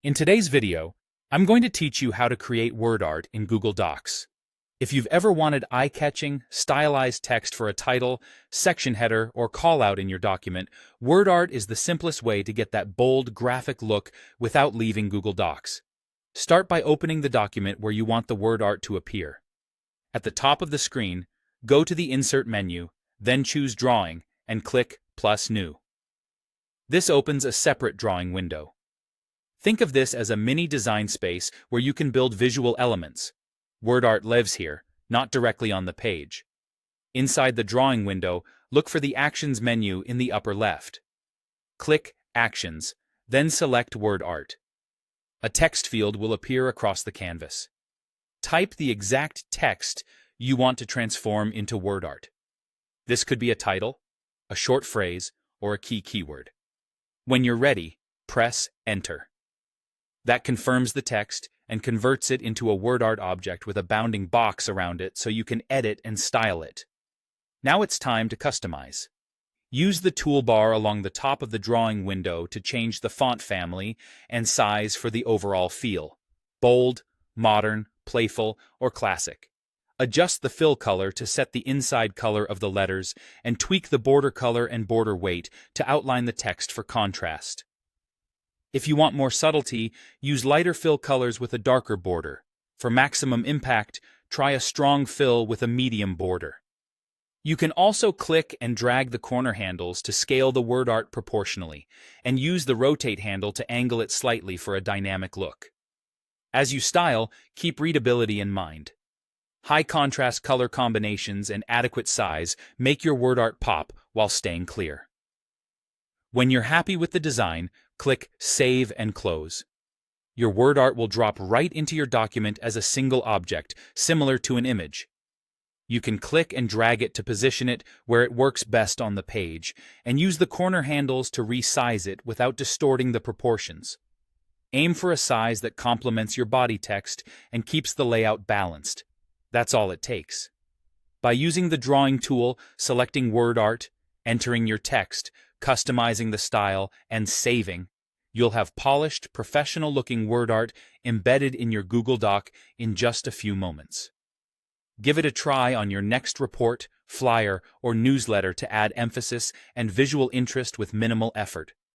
In today's video, I'm going to teach you how to create WordArt in Google Docs. If you've ever wanted eye-catching, stylized text for a title, section header, or callout in your document, WordArt is the simplest way to get that bold, graphic look without leaving Google Docs. Start by opening the document where you want the WordArt to appear. At the top of the screen, go to the Insert menu, then choose Drawing, and click Plus New. This opens a separate drawing window. Think of this as a mini design space where you can build visual elements. WordArt lives here, not directly on the page. Inside the drawing window, look for the Actions menu in the upper left. Click Actions, then select WordArt. A text field will appear across the canvas. Type the exact text you want to transform into WordArt. This could be a title, a short phrase, or a key keyword. When you're ready, press Enter. That confirms the text and converts it into a WordArt object with a bounding box around it so you can edit and style it. Now it's time to customize. Use the toolbar along the top of the drawing window to change the font family and size for the overall feel: bold, modern, playful, or classic. Adjust the fill color to set the inside color of the letters and tweak the border color and border weight to outline the text for contrast. If you want more subtlety, use lighter fill colors with a darker border. For maximum impact, try a strong fill with a medium border. You can also click and drag the corner handles to scale the WordArt proportionally, and use the rotate handle to angle it slightly for a dynamic look. As you style, keep readability in mind. High contrast color combinations and adequate size make your WordArt pop while staying clear. When you're happy with the design, click Save and Close. Your WordArt will drop right into your document as a single object, similar to an image. You can click and drag it to position it where it works best on the page, and use the corner handles to resize it without distorting the proportions. Aim for a size that complements your body text and keeps the layout balanced. That's all it takes. By using the drawing tool, selecting WordArt, entering your text, customizing the style, and saving, you'll have polished, professional-looking WordArt embedded in your Google Doc in just a few moments. Give it a try on your next report, flyer, or newsletter to add emphasis and visual interest with minimal effort.